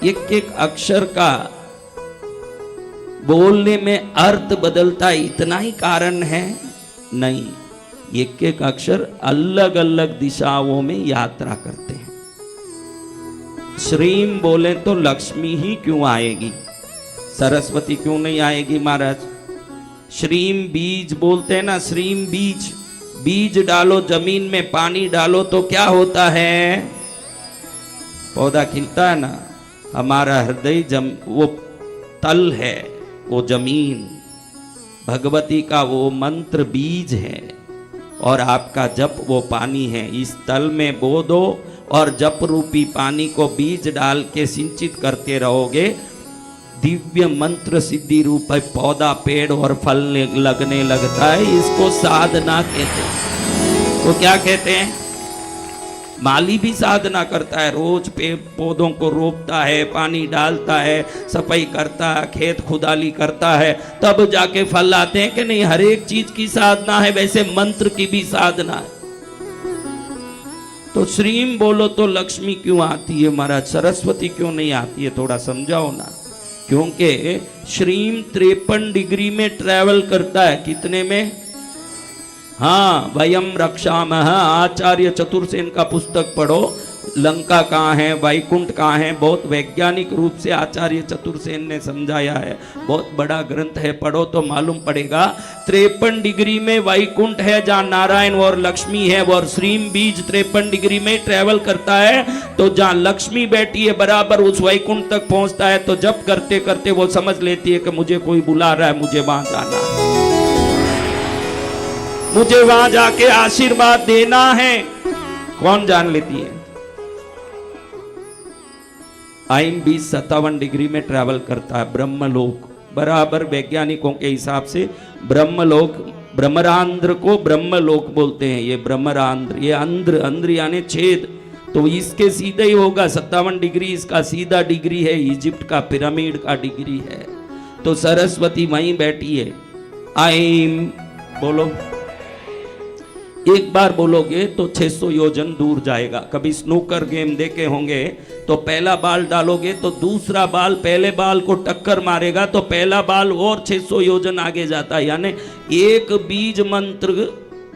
एक एक अक्षर का बोलने में अर्थ बदलता है, इतना ही कारण है नहीं। एक एक अक्षर अलग अलग दिशाओं में यात्रा करते हैं। श्रीम बोले तो लक्ष्मी ही क्यों आएगी, सरस्वती क्यों नहीं आएगी महाराज। श्रीम बीज बोलते हैं ना, श्रीम बीज, बीज डालो जमीन में, पानी डालो तो क्या होता है, पौधा खिलता है ना। हमारा हृदय वो तल है, वो जमीन, भगवती का वो मंत्र बीज है, और आपका जप वो पानी है। इस तल में बो दो और जप रूपी पानी को बीज डाल के सिंचित करते रहोगे, दिव्य मंत्र सिद्धि रूप है, पौधा पेड़ और फल लगने लगता है। इसको साधना कहते हैं। वो क्या कहते हैं, माली भी साधना करता है, रोज पेड़ पौधों को रोपता है, पानी डालता है, सफाई करता है, खेत खुदाली करता है, तब जाके फल आते हैं कि नहीं। हर एक चीज की साधना है, वैसे मंत्र की भी साधना है। तो श्रीम बोलो तो लक्ष्मी क्यों आती है महाराज, सरस्वती क्यों नहीं आती है, थोड़ा समझाओ ना। क्योंकि श्रीम 53 डिग्री में ट्रेवल करता है, कितने में, हाँ, वयम रक्षामः, आचार्य चतुर्सेन का पुस्तक पढ़ो, लंका कहाँ है, वैकुंठ कहाँ है, बहुत वैज्ञानिक रूप से आचार्य चतुर्सेन ने समझाया है, बहुत बड़ा ग्रंथ है, पढ़ो तो मालूम पड़ेगा। 53 डिग्री में वैकुंठ है जहाँ नारायण और लक्ष्मी है, और श्रीम बीज 53 डिग्री में ट्रेवल करता है, तो जहाँ लक्ष्मी बैठी है बराबर उस वैकुंठ तक पहुंचता है। तो जब करते करते वो समझ लेती है कि मुझे कोई बुला रहा है, मुझे वहां जाना है, मुझे वहां जाके आशीर्वाद देना है। कौन जान लेती है, आइम भी 57 डिग्री में ट्रैवल करता है, ब्रह्मलोक, बराबर वैज्ञानिकों के हिसाब से ब्रह्मलोक, ब्रह्मरांध्र को ब्रह्मलोक बोलते हैं। ये ब्रह्मरांध्र, ये अंध्र, अंध्र यानी छेद, तो इसके सीधे ही होगा 57 डिग्री, इसका सीधा डिग्री है, इजिप्ट का पिरामिड का डिग्री है। तो सरस्वती वहीं बैठी है। आइम बोलो, एक बार बोलोगे तो 600 योजन दूर जाएगा। कभी स्नूकर गेम देखे होंगे, तो पहला बाल डालोगे तो दूसरा बाल पहले बाल को टक्कर मारेगा, तो पहला बाल और 600 योजन आगे जाता है। यानी एक बीज मंत्र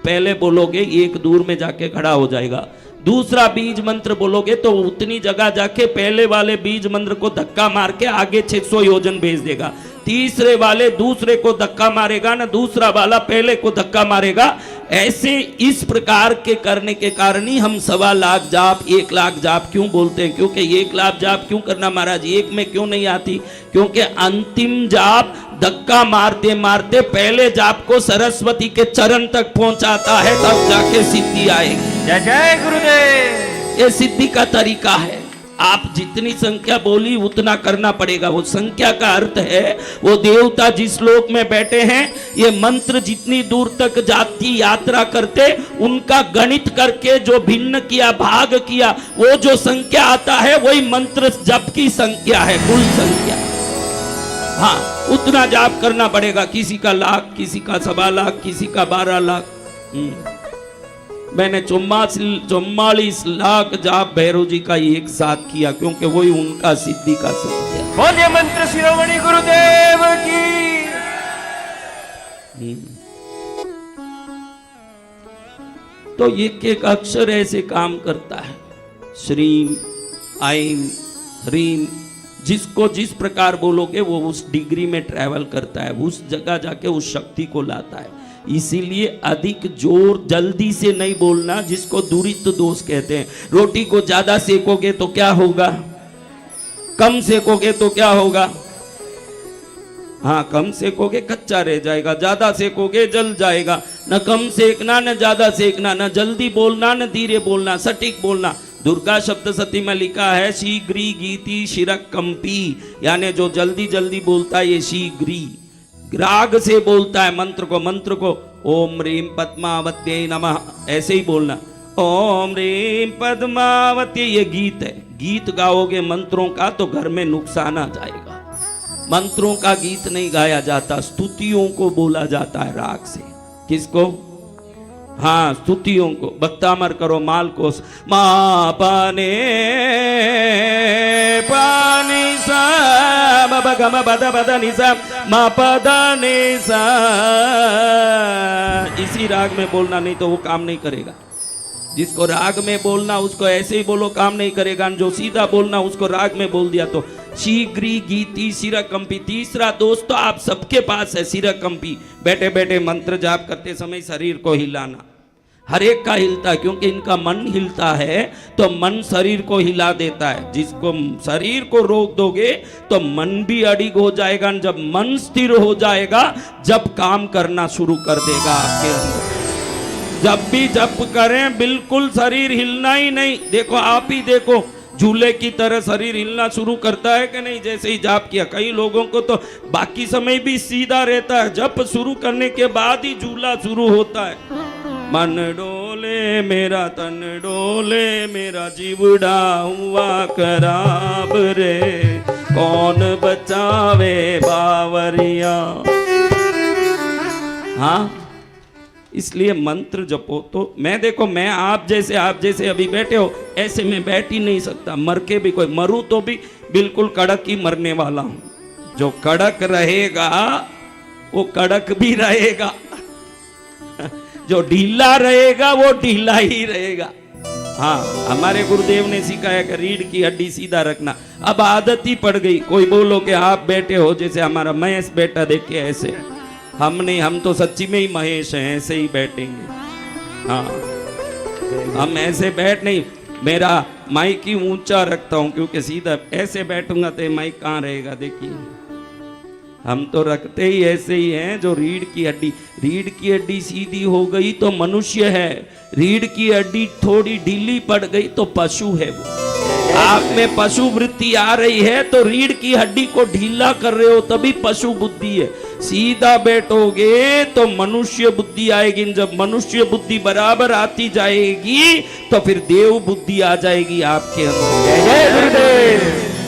पहले बोलोगे, एक दूर में जाके खड़ा हो जाएगा। दूसरा बीज मंत्र बोलोगे तो उतनी जगह जाके पहले वाले बीज मंत्र को धक्का मार के आगे 600 योजन भेज देगा। तीसरे वाले दूसरे को धक्का मारेगा ना, दूसरा वाला पहले को धक्का मारेगा। ऐसे इस प्रकार के करने के कारण ही हम 1.25 लाख जाप, 1 लाख जाप क्यों बोलते हैं। क्योंकि 1 लाख जाप क्यों करना महाराज, एक में क्यों नहीं आती, क्योंकि अंतिम जाप धक्का मारते मारते पहले जाप को सरस्वती के चरण तक पहुंचाता है, तब जाके सिद्धि आएगी। जय जय गुरुदेव। ये सिद्धि का तरीका है। आप जितनी संख्या बोली उतना करना पड़ेगा। वो संख्या का अर्थ है वो देवता जिस लोक में बैठे हैं, ये मंत्र जितनी दूर तक जाती यात्रा करते, उनका गणित करके जो भिन्न किया, भाग किया, वो जो संख्या आता है वही मंत्र जप की संख्या है, कुल संख्या। हाँ, उतना जाप करना पड़ेगा। किसी का लाख, किसी का 1.25 लाख, किसी का 12 लाख। मैंने 44 लाख जाप भैरव जी का एक साथ किया, क्योंकि वही उनका सिद्धि का संख्या। बोलिए मंत्र शिरोमणि गुरुदेव की। तो एक एक अक्षर ऐसे काम करता है। श्रीम, आइम, ह्रीम, जिसको जिस प्रकार बोलोगे वो उस डिग्री में ट्रैवल करता है, उस जगह जाके उस शक्ति को लाता है। इसीलिए अधिक जोर जल्दी से नहीं बोलना, जिसको दुरित दोष कहते हैं। रोटी को ज्यादा सेकोगे तो क्या होगा, कम सेकोगे तो क्या होगा, हाँ, कम सेकोगे कच्चा रह जाएगा, ज्यादा सेकोगे जल जाएगा। न कम सेकना, न ज्यादा सेकना, न जल्दी बोलना, न धीरे बोलना, सटीक बोलना। दुर्गा सप्तशती में लिखा है शीघ्री गीति शिरक कंपी, यानी जो जल्दी जल्दी बोलता है ये शीघ्री, राग से बोलता है मंत्र को ओम ह्रीम पद्मावत्यै नमः, ऐसे ही बोलना ओम ह्रीम पद्मावती। ये गीत है, गीत गाओगे मंत्रों का तो घर में नुकसान आ जाएगा। मंत्रों का गीत नहीं गाया जाता, स्तुतियों को बोला जाता है राग से। किसको, हाँ, स्तुतियों को भक्तामर करो माल को मा पाने पानी सा ब ग म बद बद नि सा मा पद नि सा। इसी राग में बोलना, नहीं तो वो काम नहीं करेगा। जिसको राग में बोलना उसको ऐसे ही बोलो, काम नहीं करेगा। जो सीधा बोलना उसको राग में बोल दिया तो शीघ्री गीति सिरकंपी। तीसरा दोस्तों आप सबके पास है सिरकंपी। बैठे बैठे मंत्र जाप करते समय शरीर को हिलाना, हर एक का हिलता है, क्योंकि इनका मन हिलता है तो मन शरीर को हिला देता है। जिसको शरीर को रोक दोगे तो मन भी अडिग हो जाएगा। जब मन स्थिर हो जाएगा, जब काम करना शुरू कर देगा आपके अंदर। जब भी जप करें बिल्कुल शरीर हिलना ही नहीं। देखो आप ही देखो, झूले की तरह शरीर हिलना शुरू करता है कि नहीं जैसे ही जाप किया। कई लोगों को तो बाकी समय भी सीधा रहता है, जप शुरू करने के बाद ही झूला शुरू होता है। मन डोले मेरा तन डोले मेरा जीवड़ा हुआ खराब रे, कौन बचावे बावरिया। हाँ, इसलिए मंत्र जपो। तो मैं देखो, मैं आप जैसे अभी बैठे हो ऐसे मैं बैठ ही नहीं सकता। मर के भी कोई मरूं तो भी बिल्कुल कड़क ही मरने वाला हूं। जो कड़क रहेगा वो कड़क भी रहेगा, जो ढीला रहेगा वो ढीला ही रहेगा। हाँ, हमारे गुरुदेव ने सिखाया कि रीढ़ की हड्डी सीधा रखना। अब आदत ही पड़ गई। कोई बोलो कि आप बैठे हो, जैसे हमारा महेश बेटा देखे ऐसे, हम नहीं, हम तो सच्ची में ही महेश हैं, ऐसे ही बैठेंगे। हाँ, हम ऐसे बैठ नहीं, मेरा माइक ही ऊंचा रखता हूं, क्योंकि सीधा ऐसे बैठूंगा तो माइक कहाँ रहेगा। देखिए हम तो रखते ही ऐसे ही हैं। जो रीढ़ की हड्डी सीधी हो गई तो मनुष्य है, रीढ़ की हड्डी थोड़ी ढीली पड़ गई तो पशु है। वो आप में पशु वृत्ति आ रही है तो रीढ़ की हड्डी को ढीला कर रहे हो, तभी पशु बुद्धि है। सीधा बैठोगे तो मनुष्य बुद्धि आएगी। जब मनुष्य बुद्धि बराबर आती जाएगी तो फिर देव बुद्धि आ जाएगी आपके अंदर। जय जय गुरुदेव।